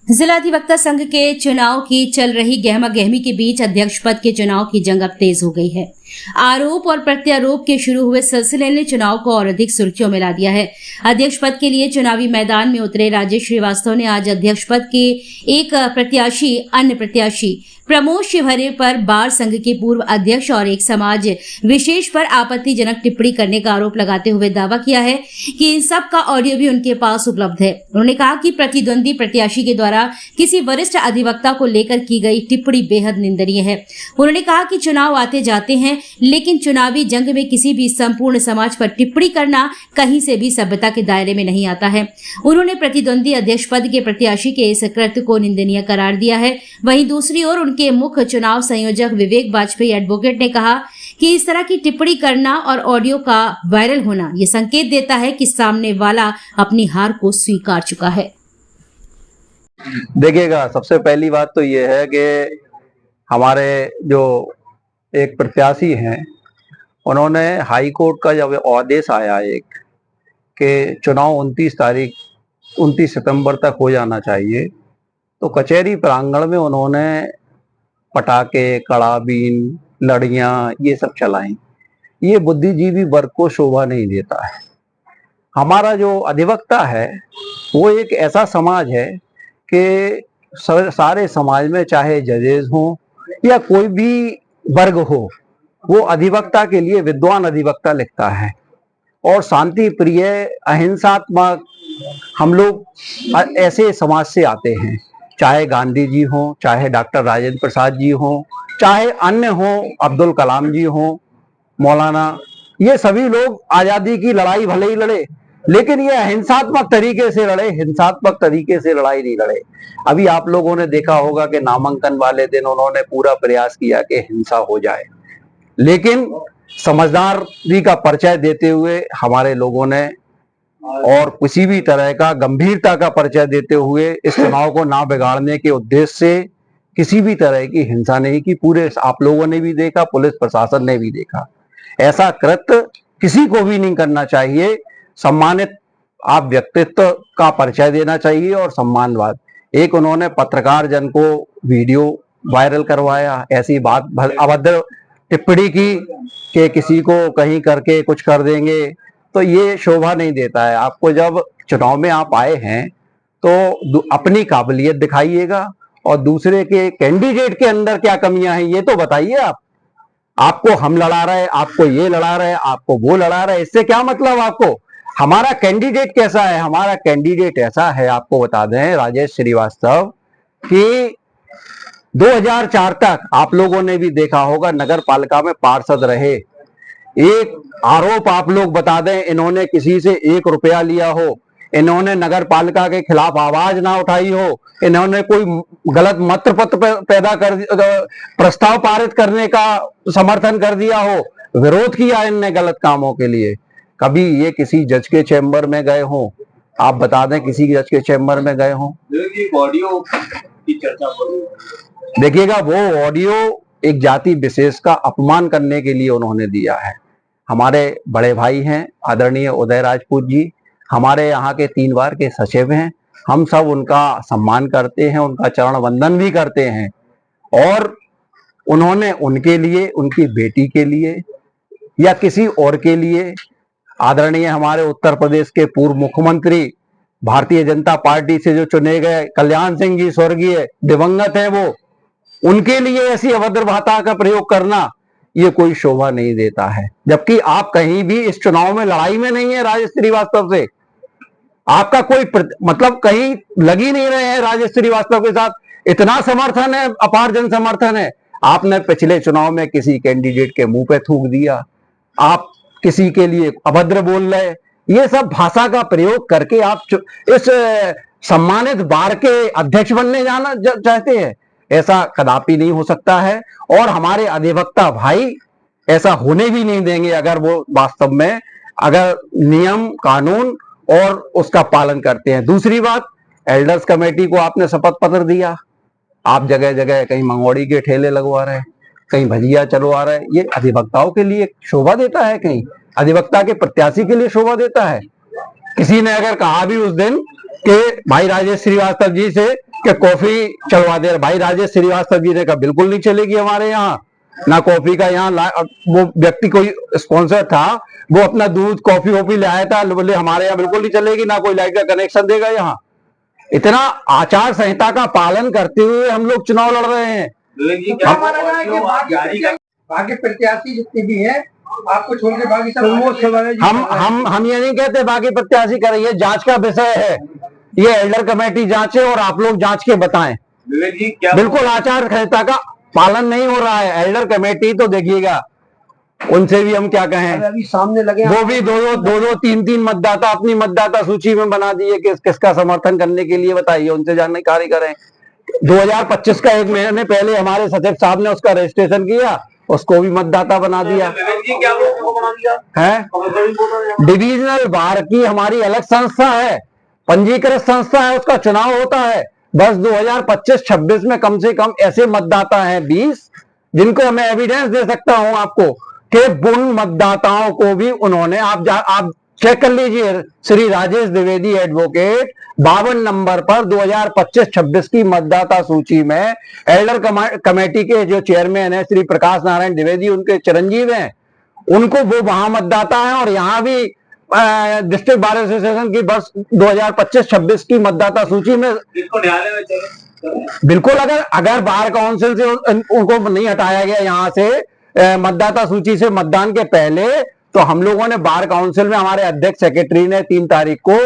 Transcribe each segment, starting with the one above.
जिला अधिवक्ता संघ के चुनाव की चल रही गहमा गहमी के बीच अध्यक्ष पद के चुनाव की जंग अब तेज हो गई है। आरोप और प्रत्यारोप के शुरू हुए सिलसिले ने चुनाव को और अधिक सुर्खियों में ला दिया है। अध्यक्ष पद के लिए चुनावी मैदान में उतरे राजेश श्रीवास्तव ने आज अध्यक्ष पद के एक प्रत्याशी अन्य प्रत्याशी प्रमोद शिवहरे पर बार संघ के पूर्व अध्यक्ष और एक समाज विशेष पर आपत्तिजनक टिप्पणी करने का आरोप लगाते हुए दावा किया है कि इन सब का ऑडियो भी उनके पास उपलब्ध है। उन्होंने कहा कि प्रतिद्वंदी प्रत्याशी के द्वारा किसी वरिष्ठ अधिवक्ता को लेकर की गई टिप्पणी बेहद निंदनीय है। उन्होंने कहा कि चुनाव आते जाते हैं, लेकिन चुनावी जंग में किसी भी संपूर्ण समाज पर टिप्पणी करना कहीं से भी सभ्यता के दायरे में नहीं आता है। उन्होंने प्रतिद्वंदी अध्यक्ष पद के प्रत्याशी के इस कृत्य को निंदनीय करार दिया है। वहीं दूसरी ओर के मुख्य चुनाव संयोजक विवेक वाजपेयी एडवोकेट ने कहा कि इस तरह की टिप्पणी करना और ऑडियो का वायरल होना ये संकेत देता है कि सामने वाला अपनी हार को स्वीकार चुका है। देखिएगा, सबसे पहली बात तो ये है कि हमारे जो एक प्रत्याशी हैं, उन्होंने हाई कोर्ट का जब आदेश आया एक कि चुनाव 29 सितंबर तक हो जाना चाहिए, तो कचहरी प्रांगण में उन्होंने पटाखे, कड़ाबीन, लड़ियां ये सब चलाई। ये बुद्धिजीवी वर्ग को शोभा नहीं देता है। हमारा जो अधिवक्ता है वो एक ऐसा समाज है कि सारे समाज में चाहे जजेस हो या कोई भी वर्ग हो, वो अधिवक्ता के लिए विद्वान अधिवक्ता लिखता है और शांति प्रिय अहिंसात्मक हम लोग ऐसे समाज से आते हैं। चाहे गांधी जी हो, चाहे डॉक्टर राजेंद्र प्रसाद जी हो, चाहे अन्य हो, अब्दुल कलाम जी हो, मौलाना, ये सभी लोग आजादी की लड़ाई भले ही लड़े, लेकिन ये अहिंसात्मक तरीके से लड़े, हिंसात्मक तरीके से लड़ाई नहीं लड़े। अभी आप लोगों ने देखा होगा कि नामांकन वाले दिन उन्होंने पूरा प्रयास किया कि हिंसा हो जाए, लेकिन समझदारी का परिचय देते हुए हमारे लोगों ने और किसी भी तरह का गंभीरता का परिचय देते हुए इस चुनाव को ना बिगाड़ने के उद्देश्य से किसी भी तरह की हिंसा नहीं की। पूरे आप लोगों ने भी देखा, पुलिस प्रशासन ने भी देखा। ऐसा कृत्य किसी को भी नहीं करना चाहिए। सम्मानित आप व्यक्तित्व का परिचय देना चाहिए और सम्मानवाद। एक उन्होंने पत्रकार जन को वीडियो वायरल करवाया, ऐसी बात अभद्र टिप्पणी की कि किसी को कहीं करके कुछ कर देंगे, तो ये शोभा नहीं देता है। आपको जब चुनाव में आप आए हैं तो अपनी काबिलियत दिखाइएगा और दूसरे के कैंडिडेट के अंदर क्या कमियां हैं ये तो बताइए। आपको हम लड़ा रहे, आपको ये लड़ा रहे, आपको वो लड़ा रहे, इससे क्या मतलब आपको? हमारा कैंडिडेट कैसा है? हमारा कैंडिडेट ऐसा है, आपको बता दें राजेश श्रीवास्तव, कि 2004 तक आप लोगों ने भी देखा होगा नगर पालिका में पार्षद रहे। एक आरोप आप लोग बता दें, इन्होंने किसी से 1 रुपया लिया हो, इन्होंने नगर पालिका के खिलाफ आवाज ना उठाई हो, इन्होंने कोई गलत मत पत्र पैदा कर प्रस्ताव पारित करने का समर्थन कर दिया हो, विरोध किया इनने गलत कामों के लिए। कभी ये किसी जज के चैम्बर में गए हो? आप बता दें किसी जज के चैम्बर में गए हो? ऑडियो की चर्चा देखिएगा, वो ऑडियो एक जाति विशेष का अपमान करने के लिए उन्होंने दिया है। हमारे बड़े भाई हैं आदरणीय उदय राजपूत जी, हमारे यहाँ के 3 बार के सचिव हैं। हम सब उनका सम्मान करते हैं, उनका चरण वंदन भी करते हैं। और उन्होंने उनके लिए, उनकी बेटी के लिए या किसी और के लिए, आदरणीय हमारे उत्तर प्रदेश के पूर्व मुख्यमंत्री भारतीय जनता पार्टी से जो चुने गए कल्याण सिंह जी, स्वर्गीय दिवंगत है वो, उनके लिए ऐसी अभद्र भाषा का प्रयोग करना ये कोई शोभा नहीं देता है। जबकि आप कहीं भी इस चुनाव में लड़ाई में नहीं है राजेश श्रीवास्तव से, आपका कोई मतलब कहीं लग ही नहीं रहे हैं राजेश श्रीवास्तव के साथ। इतना समर्थन है, अपार जन समर्थन है। आपने पिछले चुनाव में किसी कैंडिडेट के मुंह पे थूक दिया, आप किसी के लिए अभद्र बोल रहे, ये सब भाषा का प्रयोग करके आप इस सम्मानित बार के अध्यक्ष बनने जाना चाहते हैं। ऐसा कदापि नहीं हो सकता है और हमारे अधिवक्ता भाई ऐसा होने भी नहीं देंगे अगर वो वास्तव में अगर नियम कानून और उसका पालन करते हैं। दूसरी बात, एल्डर्स कमेटी को आपने शपथ पत्र दिया, आप जगह जगह कहीं मंगोड़ी के ठेले लगवा रहे हैं, कहीं भजिया चलवा रहे हैं। ये अधिवक्ताओं के लिए शोभा देता है? कहीं अधिवक्ता के प्रत्याशी के लिए शोभा देता है? किसी ने अगर कहा भी उस दिन कि भाई राजेश श्रीवास्तव जी से कि कॉफी चलवा दे। भाई राजेश श्रीवास्तव जी ने कहा बिल्कुल नहीं चलेगी हमारे यहाँ, ना कॉफी का यहाँ। वो व्यक्ति कोई स्पॉन्सर था, वो अपना दूध कॉफी वॉफी ले आया था, बोले हमारे यहाँ बिल्कुल नहीं चलेगी, ना कोई लाइट का कनेक्शन देगा यहाँ। इतना आचार संहिता का पालन करते हुए हम लोग चुनाव लड़ रहे हैं। बाकी प्रत्याशी जितने भी हैं आपको छोड़ के बाकी सब हम ये नहीं कहते बाकी प्रत्याशी कर रही है, जांच का विषय है ये। एल्डर कमेटी जांचे और आप लोग जांच के बताएं। बिल्कुल आचार संहिता का पालन नहीं हो रहा है। एल्डर कमेटी तो देखिएगा, उनसे भी हम क्या कहें, अभी सामने लगे वो भी दो तीन मतदाता अपनी मतदाता सूची में बना दिए कि किसका समर्थन करने के लिए बताइए, उनसे जानकारी करें। 2025 का 1 महीने पहले हमारे सचिव साहब ने उसका रजिस्ट्रेशन किया, उसको भी मतदाता बना दिया है। डिविजनल बार की हमारी अलग संस्था है, पंजीकृत संस्था है, उसका चुनाव होता है। बस 2025-26 में कम से कम ऐसे मतदाता हैं 20, जिनको मैं एविडेंस दे सकता हूं आपको कि उन मतदाताओं को भी उन्होंने, आप चेक कर लीजिए, श्री राजेश द्विवेदी एडवोकेट 52 नंबर पर 2025-26 की मतदाता सूची में एल्डर कमेटी के जो चेयरमैन है श्री प्रकाश नारायण द्विवेदी, उनके चिरंजीव हैं, उनको वो वहां मतदाता है। और यहाँ भी डिस्ट्रिक्ट बार एसोसिएशन की बस 2025-26 की मतदाता सूची में बिल्कुल, अगर बार काउंसिल से उनको नहीं हटाया गया यहाँ से मतदाता सूची से मतदान के पहले, तो हम लोगों ने बार काउंसिल में, हमारे अध्यक्ष सेक्रेटरी ने 3 तारीख को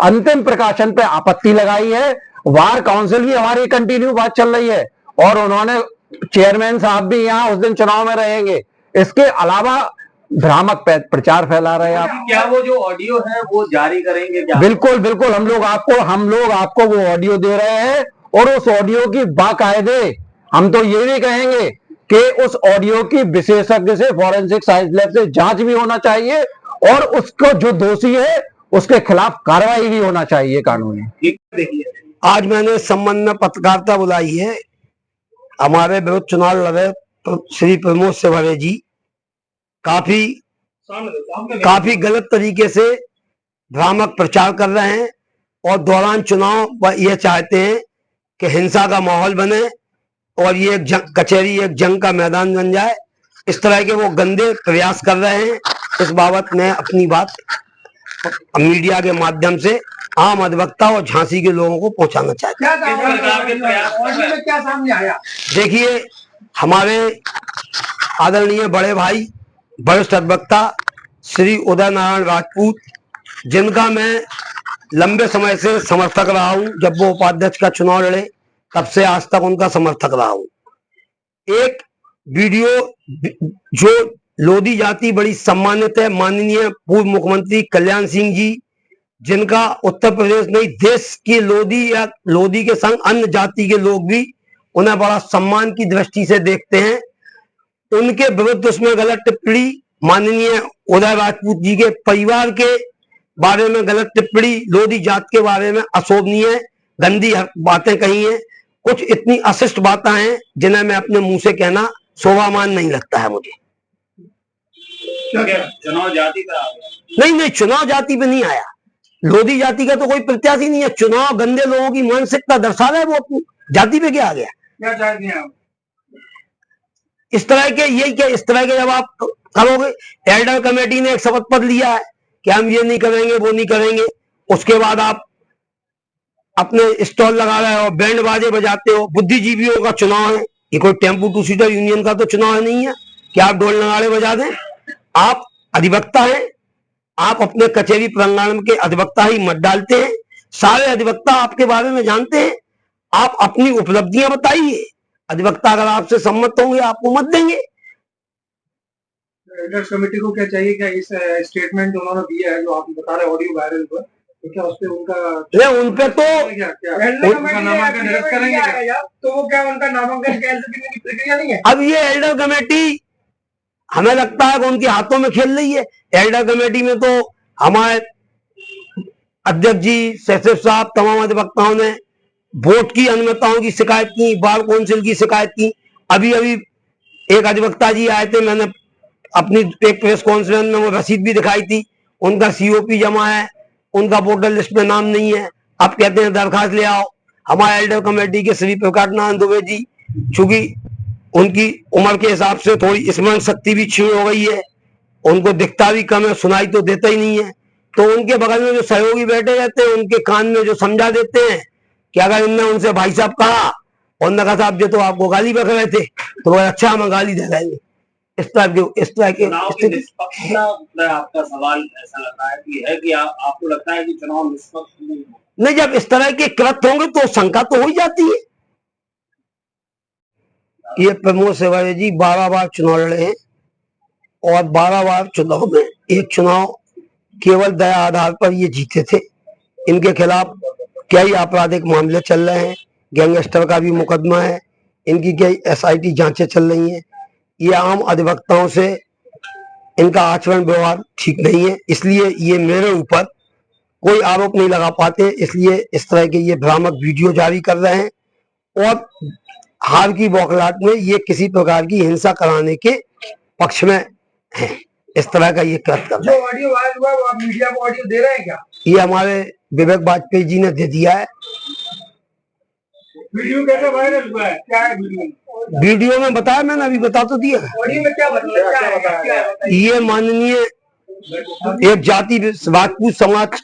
अंतिम प्रकाशन पे आपत्ति लगाई है। बार काउंसिल भी हमारी कंटिन्यू बात चल रही है और उन्होंने, चेयरमैन साहब भी यहाँ उस दिन चुनाव में रहेंगे। इसके अलावा भ्रामक प्रचार फैला रहे हैं आप। क्या वो जो ऑडियो है वो जारी करेंगे क्या? बिल्कुल बिल्कुल, हम लोग आपको वो ऑडियो दे रहे हैं और उस ऑडियो की बाकायदे हम तो ये भी कहेंगे कि उस ऑडियो की विशेषज्ञ से, फॉरेंसिक साइंस लैब से जांच भी होना चाहिए और उसको जो दोषी है उसके खिलाफ कार्रवाई भी होना चाहिए कानूनी। आज मैंने इस संबंध में पत्रकारिता बुलाई है। हमारे विरुद्ध चुनाव लड़े श्री प्रमोद सेवरे जी काफी गलत तरीके से भ्रामक प्रचार कर रहे हैं और दौरान चुनाव ये चाहते हैं कि हिंसा का माहौल बने और ये कचहरी एक जंग का मैदान बन जाए। इस तरह के वो गंदे प्रयास कर रहे हैं। इस बाबत मैं अपनी बात मीडिया के माध्यम से आम अधिवक्ता और झांसी के लोगों को पहुंचाना चाहता हूं। क्या सामने आया? देखिए, हमारे आदरणीय बड़े भाई वरिष्ठ अधिवक्ता श्री उदय नारायण राजपूत, जिनका मैं लंबे समय से समर्थक रहा हूं, जब वो उपाध्यक्ष का चुनाव लड़े तब से आज तक उनका समर्थक रहा हूं। एक वीडियो जो लोधी जाति बड़ी सम्मानित है, माननीय पूर्व मुख्यमंत्री कल्याण सिंह जी, जिनका उत्तर प्रदेश नहीं देश की लोधी या लोधी के संग अन्य जाति के लोग भी उन्हें बड़ा सम्मान की दृष्टि से देखते हैं, उनके विरुद्ध उसमें गलत टिप्पणी, माननीय उदय राजपूत जी के परिवार के बारे में गलत टिप्पणी, लोधी जात के बारे में अशोभनीय गंदी बातें कही हैं। कुछ इतनी अशिष्ट बातें हैं जिन्हें मैं अपने मुंह से कहना शोभामान नहीं लगता है मुझे। चुनाव जाति पर नहीं, चुनाव जाति पे नहीं आया। लोधी जाति का तो कोई प्रत्याशी नहीं है। चुनाव गंदे लोगों की मानसिकता दर्शा रहा है, वो अपनी जाति पे क्या आ गया? क्या चाहते हैं आप? इस तरह के जब आप करोगे, एल्डर कमेटी ने एक शपथ पत्र लिया है कि हम ये नहीं करेंगे, वो नहीं करेंगे, उसके बाद आप अपने स्टॉल लगा रहे हो, बैंड बाजे बजाते हो। बुद्धिजीवियों का चुनाव है, ये कोई टेम्पू 2 सीटर यूनियन का तो चुनाव नहीं है कि आप ढोल नगाड़े बजा दें। आप अधिवक्ता हैं, आप अपने कचहरी प्रांगण के अधिवक्ता ही मत डालते हैं। सारे अधिवक्ता आपके बारे में जानते हैं। आप अपनी उपलब्धियां बताइए, अधिवक्ता अगर आपसे सम्मत होंगे आपको मत देंगे। एल्डर कमेटी को क्या चाहिए? क्या इस स्टेटमेंट उन्होंने दिया है जो आप बता रहे ऑडियो वायरल पर, तो क्या उस पे उनका उनपे तो नामांकन निरस्त करेंगे? तो वो क्या उनका नामांकन कैंसिल की प्रक्रिया नहीं है? अब ये एल्डर कमेटी हमें लगता है कि उनके हाथों में खेल रही है। एल्डर कमेटी में तो हमारे अध्यक्ष जी, सचिव साहब, तमाम अधिवक्ताओं ने वोट की अनियमितताओं की शिकायत की, बार काउंसिल की शिकायत की। अभी एक अधिवक्ता जी आए थे, मैंने अपनी एक प्रेस कॉन्फ्रेंस में वो रसीद भी दिखाई थी। उनका COP जमा है, उनका वोटर लिस्ट में नाम नहीं है। आप कहते हैं दरखास्त ले आओ। हमारे एल्डर कमेटी के श्री प्रकाश नारायण दुबे जी, चूंकि उनकी उम्र के हिसाब से थोड़ी स्मरण शक्ति भी क्षीण हो गई है, उनको दिखता भी कम है, सुनाई तो देता ही नहीं है, तो उनके बगल में जो सहयोगी बैठे रहते हैं उनके कान में जो समझा देते हैं कि अगर इनने उनसे भाई साहब कहा और उन्होंने कहा साहब जो तो आपको गाली बक रहे थे तो बोले अच्छा हम गाली दे रहे हैं। इस तरह के आपका सवाल ऐसा लग रहा है कि आपको लगता है कि चुनाव निष्पक्ष नहीं, जब इस तरह के कृत्य होंगे तो शंका तो हो ही जाती है। ये प्रमोद सेवारे जी 12 बार चुनाव लड़े हैं और 12 बार चुनाव में एक चुनाव केवल दया आधार पर ये जीते थे। इनके खिलाफ कई आपराधिक मामले चल रहे हैं, गैंगस्टर का भी मुकदमा है, इनकी कई SIT जांचें चल रही हैं। ये आम अधिवक्ताओं से इनका आचरण व्यवहार ठीक नहीं है, इसलिए ये मेरे ऊपर कोई आरोप नहीं लगा पाते, इसलिए इस तरह के ये भ्रामक वीडियो जारी कर रहे हैं और हार की बौखलाहट में ये किसी प्रकार की हिंसा कराने के पक्ष में है। इस तरह का ये कृत्य कर रहे हैं। जो ऑडियो वायरल हुआ वो आप मीडिया को ऑडियो दे रहे हैं क्या? ये हमारे विवेक वाजपेयी जी ने दे दिया है। वीडियो कैसे वायरल हुआ है? क्या है वीडियो? वीडियो में बताया, मैंने अभी बता तो दिया। ऑडियो में क्या बताया? ये माननीय एक जाति राजपूत समाज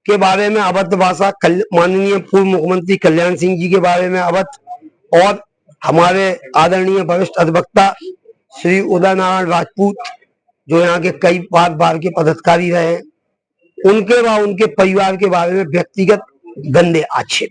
के बारे में अभद्र भाषा, माननीय पूर्व मुख्यमंत्री कल्याण सिंह जी के बारे में अभद्र, और हमारे आदरणीय वरिष्ठ अधिवक्ता श्री उदय नारायण राजपूत जो यहाँ के कई बार के पदाधिकारी रहे हैं, उनके व उनके परिवार के बारे में व्यक्तिगत गंदे आक्षेप।